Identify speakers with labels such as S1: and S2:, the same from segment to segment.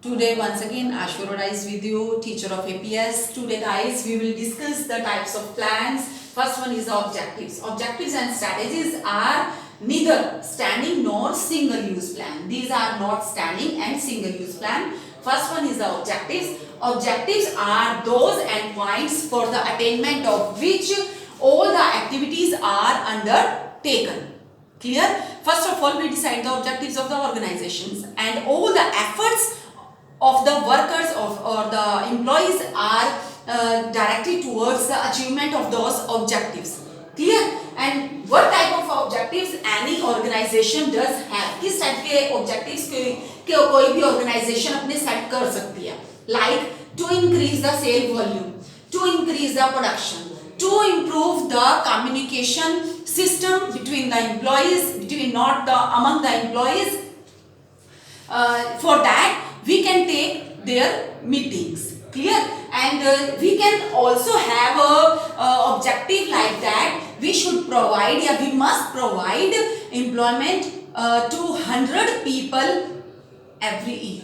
S1: Today once again Ashwara is with you, teacher of APS. Today guys we will discuss the types of plans. First one is the objectives. Objectives and strategies are neither standing nor single use plan. These are not standing and single use plan. First one is the objectives. Objectives are those endpoints for the attainment of which all the activities are undertaken. Clear? First of all, we decide the objectives of the organizations, and all the efforts of the workers or the employees are directed towards the achievement of those objectives. Clear? And what type of objectives any organization does have? किस type के objectives के कोई भी organization अपने set कर सकती है? Like to increase the sale volume, to increase the production, to improve the communication system between the employees, among the employees. For that we can take their meetings. Clear? And we can also have a objective like that. We should provide, we must provide employment to 100 people every year.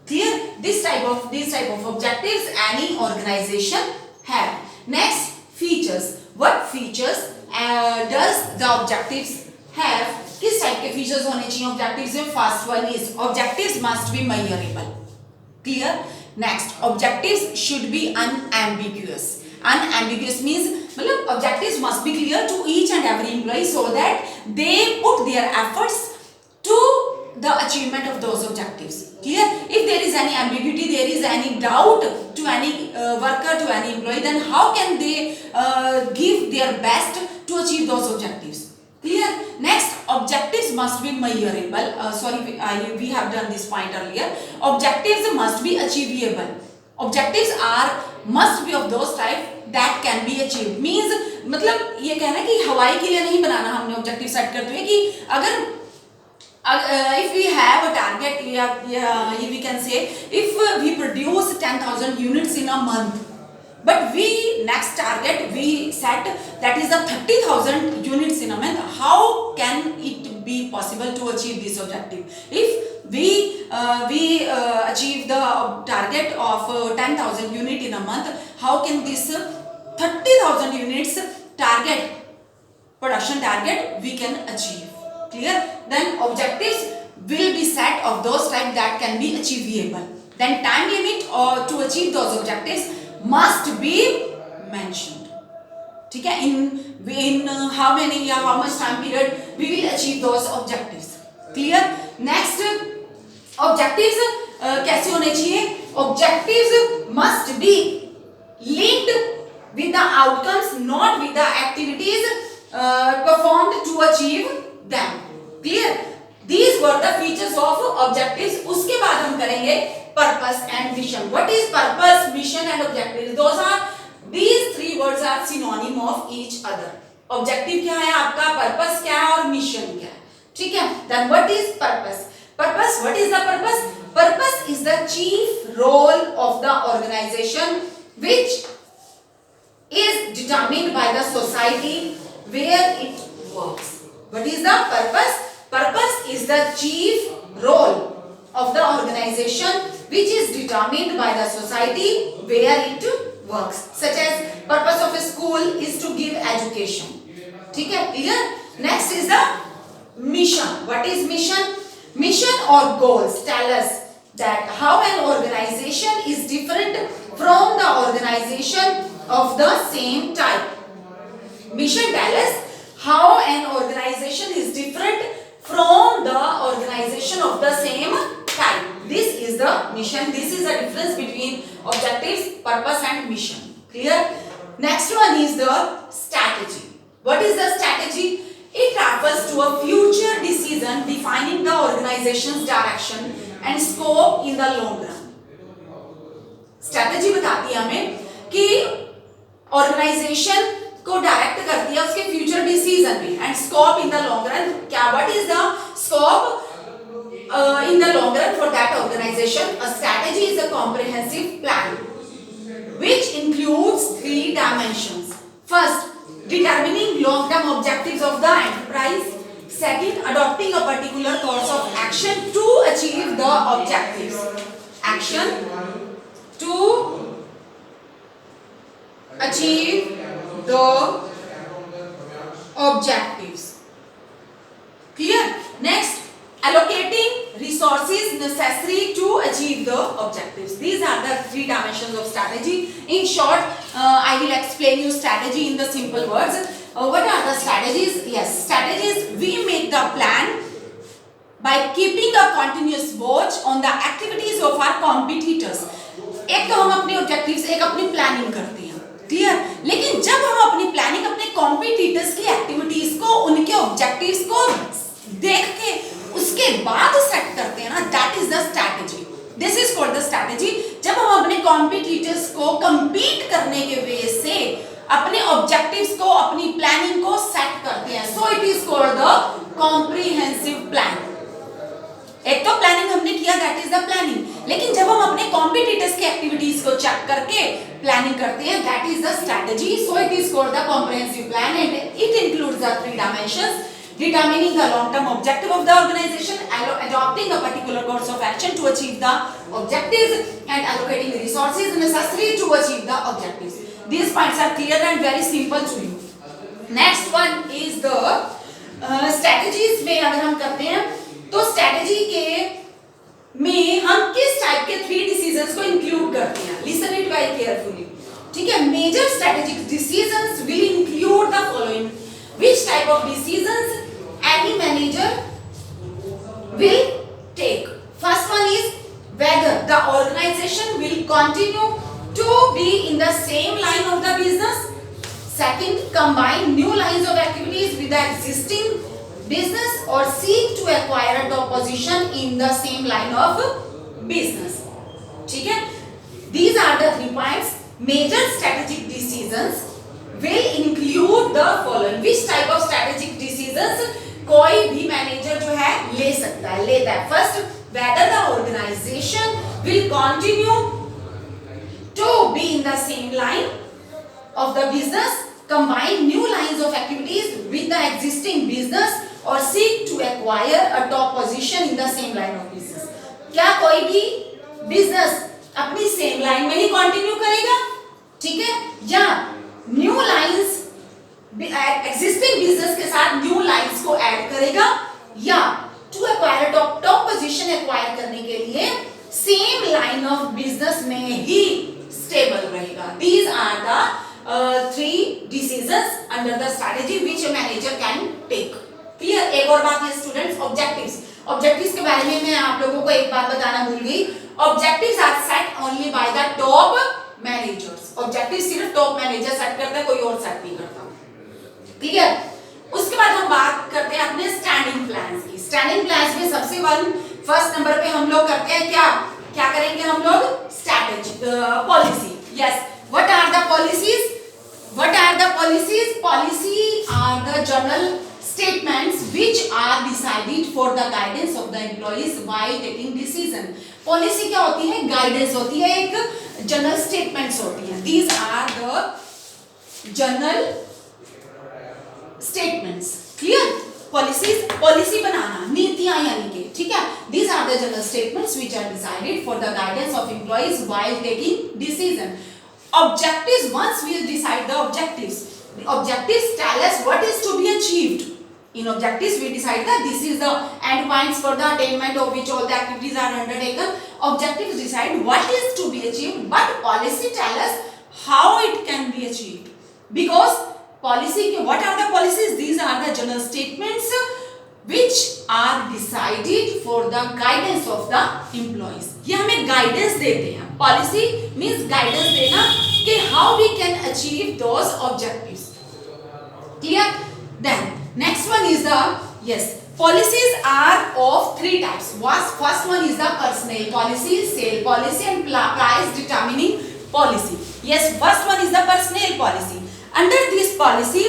S1: Clear? This type of objectives any organization have. Next, features. What features does the objectives have? किस type के features होने चाहिए objectives में? First one is objectives must be measurable. Clear? Next, objectives should be unambiguous. Unambiguous means मतलब objectives must be clear to each and every employee so that they put their efforts to the achievement of those objectives. Clear? If there is any ambiguity, there is any doubt to any worker, to any employee, then how can they give their best to achieve those objectives? Clear? Next, objectives must be measurable. We have done this point earlier. Objectives must be achievable. Objectives must be of those type that can be achieved. Means मतलब ये कहना कि हवाई के लिए नहीं बनाना हमने objective set करते हुए कि अगर if we have a target, we can say if we produce 10,000 units in a month, but next target we set that is the 30,000 units in a month. How can it be possible to achieve this objective? If we achieve the target of 10,000 unit in a month, how can this 30,000 units production target we can achieve? Clear? Then objectives will be set of those type that can be achievable. Then time limit to achieve those objectives must be mentioned. ठीक है? In how many या how much time period we will achieve those objectives. Clear? Next, objectives कैसे होने चाहिए? Objectives must be linked with the outcomes, not with the activities performed to achieve them. Clear? These were the features of objectives. उसके बाद हम करेंगे purpose and mission. What is purpose, mission and objectives? These three words are synonym of each other. Objective क्या है आपका, purpose क्या है और mission क्या है? ठीक है? Then what is purpose? Purpose, what is the purpose? Purpose is the chief role of the organization which is determined by the society where it works. What is the purpose? Purpose is the chief role of the organization which is determined by the society where it works. Such as purpose of a school is to give education. ठीक है? Clear? Next is the mission. What is mission? Mission or goals tell us that how an organization is different from the organization of the same type. Mission tell us how an organization is different from the organization of the same type. This is the mission. This is the difference between objectives, purpose and mission. Clear? Next one is the strategy. What is the strategy? It refers to a future decision defining the organization's direction and scope in the long run. Strategy बताती है हमें कि organization को direct करती है उसके future decision में. And scope in the long run क्या? What is the scope in the long run for that organisation? A strategy is a comprehensive plan which includes three dimensions. First, determining long-term objectives of the enterprise. Second, adopting a particular course of action to achieve the objectives. action to achieve the objectives. Clear? Next, allocating resources necessary to achieve the objectives. These are the three dimensions of strategy. In short, I will explain you strategy in the simple words. What are the strategies? Yes, strategies, we make the plan by keeping a continuous watch on the activities of our competitors. एक तो हम अपने objectives, एक अपनी planning करते हैं, clear? लेकिन जब हम अपनी प्लानिंग अपने कॉम्पिटिटर्स की एक्टिविटीज को, उनके ऑब्जेक्टिव्स को देख के उसके बाद सेट करते हैं ना, that is the strategy. This is called the strategy. जब हम अपने कॉम्पिटिटर्स को compete करने के वे से अपने ऑब्जेक्टिव्स को, अपनी प्लानिंग को सेट करते हैं, so it is called the comprehensive plan. एक तो प्लानिंग हमने किया, दैट इज द प्लानिंग, लेकिन जब हम अपने कॉम्पिटिटर्स की एक्टिविटीज को चेक करके प्लानिंग करते हैं, that is the strategy. So it is called the comprehensive plan and it includes the three dimensions: determining the long term objective of the organization, adopting a particular course of action to achieve the objectives, and allocating the resources necessary to achieve the objectives. These points are clear and very simple to you. Next one is the strategies में अगर हम करते हैं तो strategy के में हम किस टाइप के थ्री डिसीजंस को इंक्लूड करते हैं. Listen it very carefully. ठीक है, major strategic decisions will include the following. Which type of decisions any manager will take? First one is whether the organization will continue to be in the same line of the business. Second, combine new lines of activities with the existing business or seek to acquire a top position in the same line of business. ठीक है? These are the 3 points. Major strategic decisions will include the following. Which type of strategic decisions कोई भी manager जो है ले सकता है, लेता है. First, whether the organization will continue to be in the same line of the business, combine new lines of activities with the existing business or seek to acquire a top position in the same line of business. क्या कोई भी business अपनी same line में ही continue करेगा, ठीक है, या new lines existing business के साथ न्यू लाइंस को ऐड करेगा, या to acquire top position acquire करने के लिए सेम लाइन ऑफ बिजनेस में ही स्टेबल रहेगा. These are the 3 decisions under the strategy which a manager can take. Clear? एक और बात है स्टूडेंट्स, ऑब्जेक्टिव्स. ऑब्जेक्टिव्स के बारे में मैं आप लोगों को एक बात बताना भूल गई. Objectives are set only by the top managers. Objective सिर्फ टॉप मैनेजर सेट करता है, कोई और सेट नहीं करता. क्लियर? उसके बाद हम बात करते हैं अपने स्टैंडिंग प्लान्स की. स्टैंडिंग प्लान्स में सबसे फर्स्ट नंबर पे हम लोग करते हैं क्या करेंगे हम लोग? Strategy, policy. Yes, what are the policies? Policy are the general statements which are decided for the guidance of the employees while taking decision. Policy क्या होती है? गाइडेंस होती है, एक जनरल स्टेटमेंट्स होती हैं. These are the general statements. Clear? Policy बनाना, नीतियां यानी कि, ठीक है. These are the general statements which are decided for the guidance of employees while taking decision. Objectives, once we decide the objectives, the objectives tell us what is to be achieved. In objectives we decide that this is the end points for the attainment of which all the activities are undertaken. Objectives decide what is to be achieved, but policy tell us how it can be achieved. Because policy, what are the policies? These are the general statements which are decided for the guidance of the employees. ये हमें guidance देते हैं. Policy means guidance देना कि how we can achieve those objectives. Clear? Then next one is the, yes, policies are of 3 types. First one is the personnel policy, sale policy and price determining policy. Yes, first one is the personnel policy. Under this policy,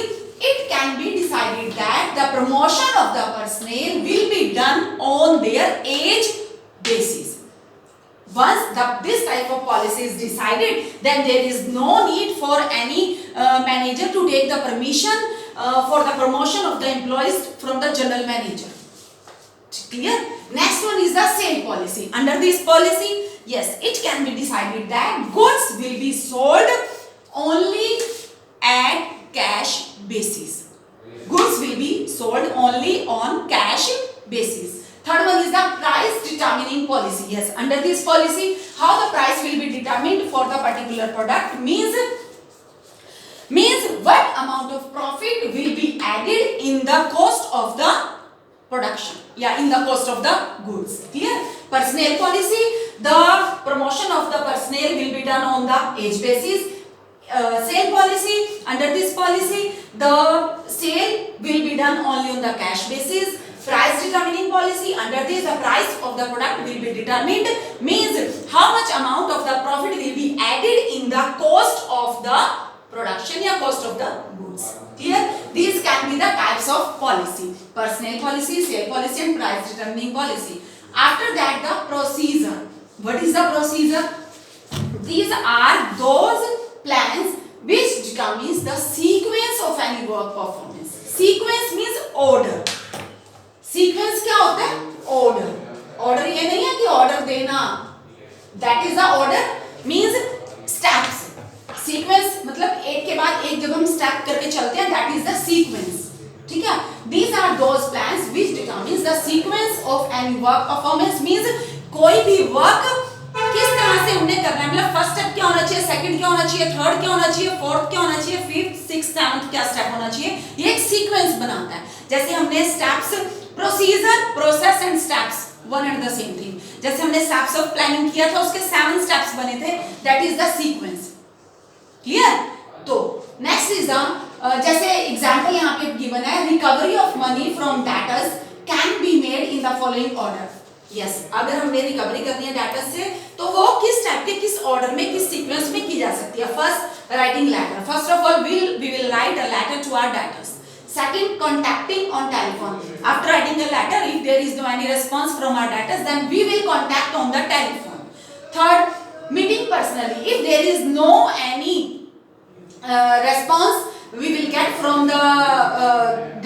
S1: it can be decided that the promotion of the personnel will be done on their age basis. Once this type of policy is decided, then there is no need for any manager to take the permission for the promotion of the employees from the general manager. Clear? Next one is the sale policy. Under this policy, Yes, it can be decided that goods will be sold only at cash basis. Goods will be sold only on cash basis. Third one is the price determining policy. Yes, under this policy, how the price will be determined for the particular product means what amount of profit will be added in the cost of the production. Yeah, in the cost of the goods. Clear? Personnel policy, the promotion of the personnel will be done on the age basis. Sale policy, under this policy, the sale will be done only on the cash basis. Price determining policy, under this the price of the product will be determined, means how much amount of the profit will be added in the cost of the production or cost of the goods. Clear? These can be the types of policy: personnel policy, sale policy, and price determining policy. After that, the procedure. What is the procedure? These are those plans which determines the sequence of any work performance. Sequence means order. Sequence क्या होता है? Order. Order ये नहीं है कि order देना. That is the order means steps. Sequence मतलब एक के बाद एक जब हम step करके चलते हैं, that is the sequence. ठीक है? These are those plans which determines the sequence of any work performance means कोई भी work किस तरह से उन्हें करना है, मतलब फर्स्ट स्टेप क्या होना चाहिए, सेकंड क्या होना चाहिए, थर्ड क्या होना चाहिए, फोर्थ क्या होना चाहिए, फिफ्थ, सिक्स्थ, सेवंथ क्या स्टेप होना चाहिए, ये एक सीक्वेंस बनाता है. जैसे हमने steps, procedure, process and steps one and the same thing. जैसे हमने स्टेप्स ऑफ प्लानिंग किया था, उसके 7 स्टेप्स बने थे, that is the sequence. Clear? तो नेक्स्ट इज द जैसे एग्जांपल यहाँ पे गिवन है, recovery of money from debtors can be made in the following order. Yes, अगर हमने रिकवरी करनी है डेटा से, तो वो किस टाइप के, किस ऑर्डर में, किस सीक्वेंस में की जा सकती है. First, writing letter. First of all we will write a letter to our debtors. Second, contacting on telephone. After writing a letter, if there is no any response from our debtors, then we will contact on the telephone. Third, meeting personally. If there is no any response we will get from the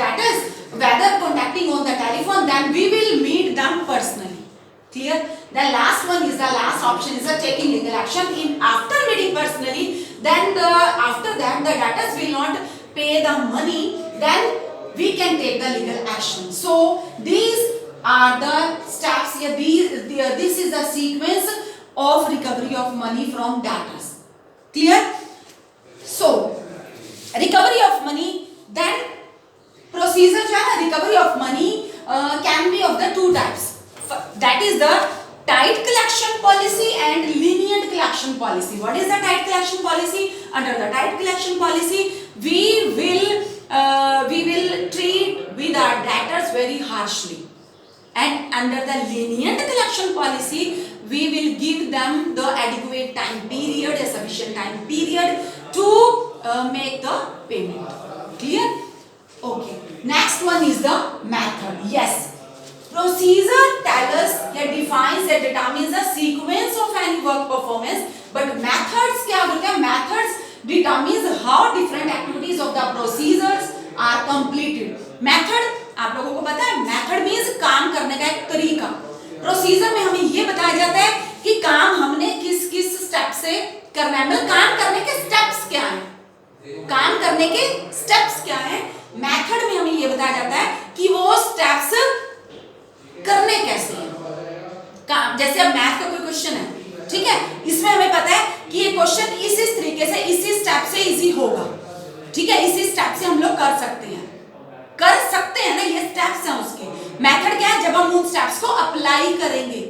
S1: debtors, whether contacting on the telephone, then we will meet them personally. Clear? The last one is the last option is the taking legal action. In after meeting personally, then after that the debtors will not pay the money, then we can take the legal action. So these are the steps here. This is the sequence of recovery of money from debtors. Clear? So recovery of money, then procedure जो है ना, recovery of money can be of the 2 types. That is the tight collection policy and lenient collection policy. What is the tight collection policy? Under the tight collection policy, we will treat with our debtors very harshly, and under the lenient collection policy, we will give them the adequate time period, a sufficient time period to make the payment. Clear? Okay. Next one is the method. Yes. Procedure tells us, it defines, it determines the sequence of any work performance, but methods क्या बोलते हैं? Methods determines how different activities of the procedures are completed. Method आप लोगों को पता है, method means काम करने का एक तरीका. Procedure में हमें ये बताया जाता है कि काम हमने किस किस स्टेप से करना है, मतलब काम करने के स्टेप्स क्या हैं, काम करने के स्टेप्स क्या हैं. Method में हमें ये बताया जाता है कि वो स्टेप्स करने कैसे हैं. जैसे अब मैथ का कोई क्वेश्चन है, ठीक है, इसमें हमें पता है कि ये क्वेश्चन इस तरीके से, इसी स्टेप से इजी होगा. ठीक है, इसी स्टेप से हम लोग कर सकते हैं ना, ये स्टेप्स हैं उसके. मेथड क्या है? जब हम उन स्टेप्स को अप्लाई करेंगे,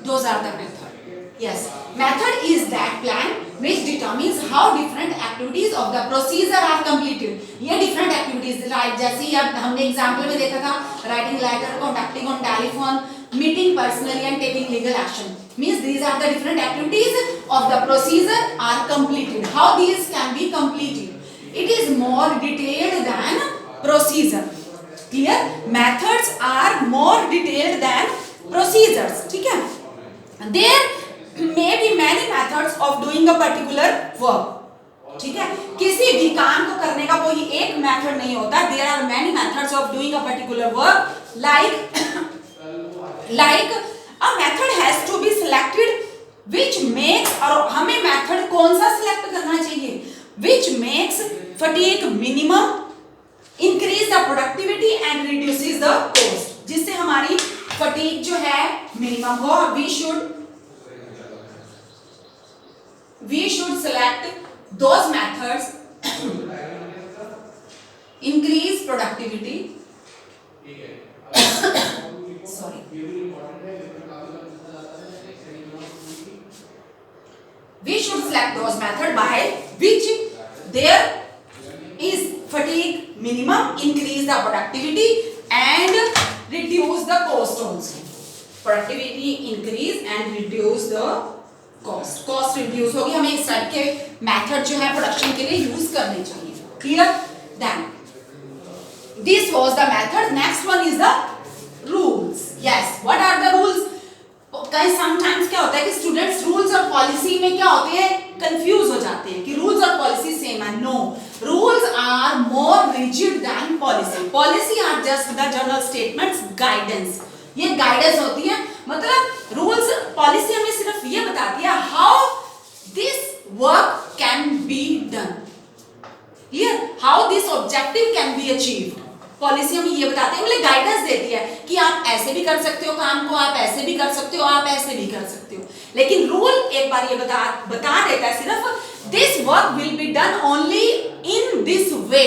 S1: those are the method. Yes, method is that plan which determines how different activities of the procedure are completed. ये different activities, right? जैसे अब हमने एग्जाम्पल में देखा था, writing letter, contacting on telephone, meeting personally and taking legal action. Means these are the different activities of the procedure are completed. How these can be completed? It is more detailed than procedure. Clear? Methods are more detailed than procedures. ठीक है? There may be many methods of doing a particular work. ठीक है, किसी भी काम को करने का कोई एक मेथड नहीं होता. There are many methods of doing a particular work. Like a method has to be selected which fatigue minimum, increase the productivity and reduces the cost, जिससे हमारी फटीग जो है मिनिमम हो। We should select those methods increase productivity sorry we should select those method by which there is fatigue minimum, increase the productivity and reduce the cost also. Productivity increase and reduce the cost reduce होगी। हमें इस type के method जो है production के लिए use करने चाहिए। Clear? Then this was the method. Next one is the rules. Yes, what are the rules? कई sometimes क्या होता है कि स्टूडेंट्स रूल्स और पॉलिसी में क्या होते हैं, कंफ्यूज हो जाते हैं कि रूल्स और पॉलिसी सेम है। No, rules are more rigid than policy. Policy are just the general statements, guidance, ये गाइडेंस होती है। मतलब रूल्स पॉलिसी हमें सिर्फ ये बताती है how this work can be done, clear, how this objective can be achieved. Policy हमें ये बताते हैं, मतलब गाइडेंस देती है कि आप ऐसे भी कर सकते हो काम को, आप ऐसे भी कर सकते हो, आप ऐसे भी कर सकते हो। लेकिन रूल एक बार ये बता देता है सिर्फ this work will be done only in this way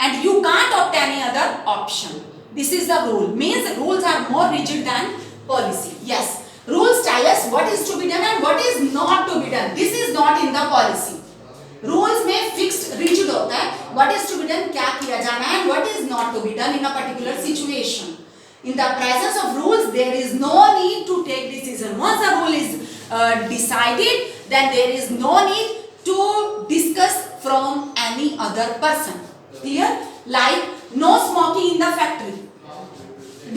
S1: and you can't opt any other option. This is the rule, means rules are more rigid than policy. Yes, rules tell us what is to be done and what is not to be done. This is not in the policy. Rules में fixed rigid होता है, what is to be done, क्या किया जाना है, what is not to be done in a particular situation. In the presence of rules, there is no need to take decision. Once a rule is decided, then there is no need to discuss from any other person. Clear? Like no smoking in the factory.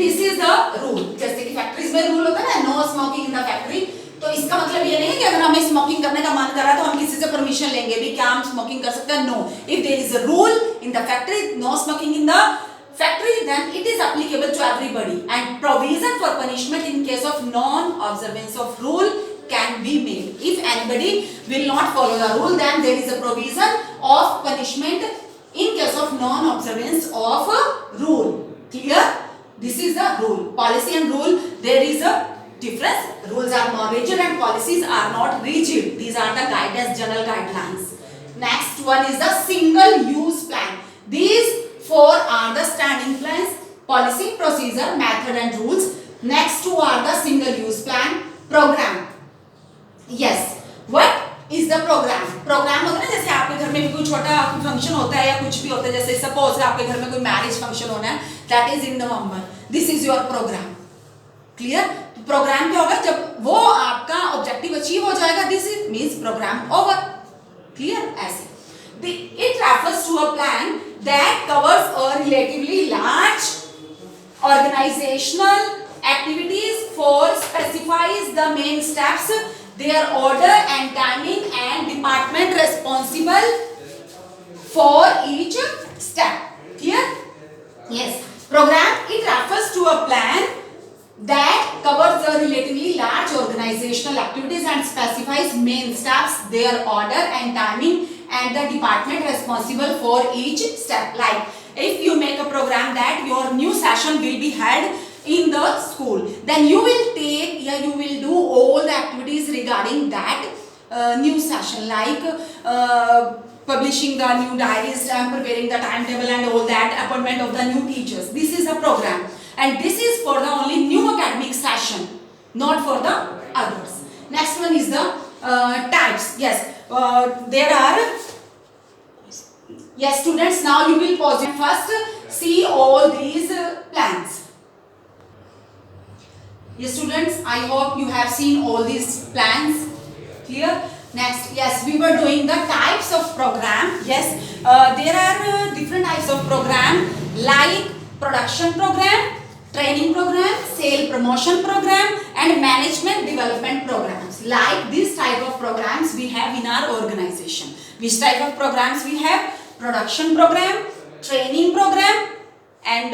S1: This is the rule. जैसे कि factories में rule होता है ना, no smoking in the factory. तो इसका मतलब ये नहीं है कि अगर हमें स्मोकिंग करने का मन कर रहा है तो हम किसी से परमिशन लेंगे भी, क्या हम स्मोकिंग कर सकते हैं? No, if there is a rule in the factory, no smoking in the factory, then it is applicable to everybody, and provision for punishment in case of non observance of rule can be made. If anybody will not follow the rule, then there is a provision of punishment in case of non observance of a rule. Clear? This is the rule. Policy and rule, there is a difference. Rules are more rigid and policies are not rigid. These are the guidance, general guidelines. Next one is the single use plan. These four are the standing plans: policy, procedure, method and rules. Next two are the single use plan, program. Yes, what is the program? Program होता है ना, जैसे आपके घर में भी कोई छोटा फंक्शन होता है या कुछ भी होता है, जैसे सपोज आपके घर में कोई मैरिज फंक्शन होना है, that is in November, this is your programme. Clear? Programme क्या होगा, जब वो आपका ऑब्जेक्टिव अचीव हो जाएगा, this is means programme over. Clear? ऐसे it refers to a plan that covers a relatively large organizational activities, for specifies the main steps, their order and timing, and department responsible for each step. Clear? Yes. Program, it refers to a plan that covers the relatively large organizational activities and specifies main steps, their order and timing, and the department responsible for each step. Like if you make a program that your new session will be held in the school, then you will take, you will do all the activities regarding that new session, like publishing the new diaries and preparing the timetable and all that, appointment of the new teachers. This is a program, and this is for the only new academic session, not for the others. Next one is the types. Yes, there are, yes students, now you will pause and first see all these plans. Yes students, I hope you have seen all these plans. Clear? Next, yes, we were doing the types of program. Yes, there are different types of program, like production program, training program, sale promotion program, and management development programs. Like this type of programs we have in our organization. Which type of programs we have? Production program, training program, and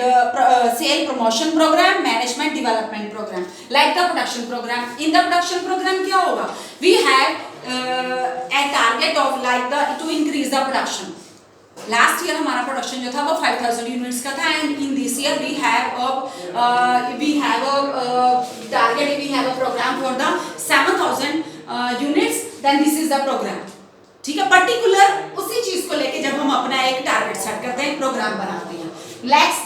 S1: sale promotion program, management development program. Like the production program, in the production program क्या होगा? We have a target of like to increase the production. Last year हमारा production जो था वो 5000 units का था, and in this year we have target, we have a programme for the 7000 units, then this is the programme. ठीक है, particular उसी चीज को लेके जब हम अपना एक टारगेट सेट करते हैं, प्रोग्राम बनाते हैं। Next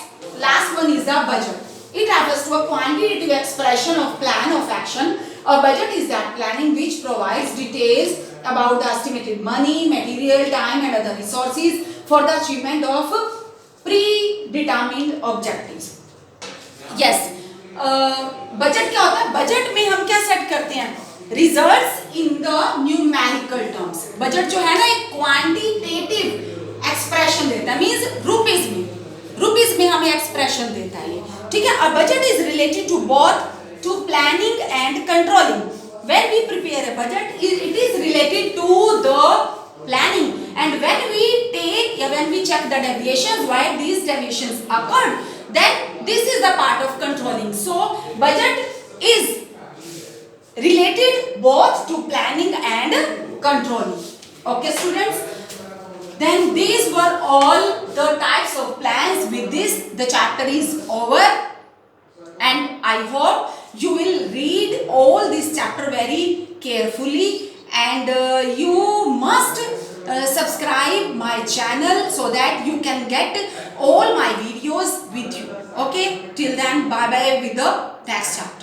S1: last one is the budget. It refers to a quantitative expression of plan of action. A budget is that planning which provides details about the estimated money, material, time and other resources for the achievement of predetermined objectives. Yes, budget क्या होता है? Budget में हम क्या set करते हैं? Results in the numerical terms. Budget जो है ना एक क्वांटिटेटिव एक्सप्रेशन देता है, मीन्स रुपीज में हमें एक्सप्रेशन देता है ये। ठीक है, a budget is related to both to planning and controlling. When we prepare a budget, it is related to the planning, and when we check the deviations, why these deviations occurred, then this is the part of controlling. So budget is related both to planning and controlling. Okay students, then these were all the types of plans. With this the chapter is over, and I hope you will read all this chapter very carefully, and you must subscribe my channel so that you can get all my videos with you. Okay, till then, bye bye with the next chapter.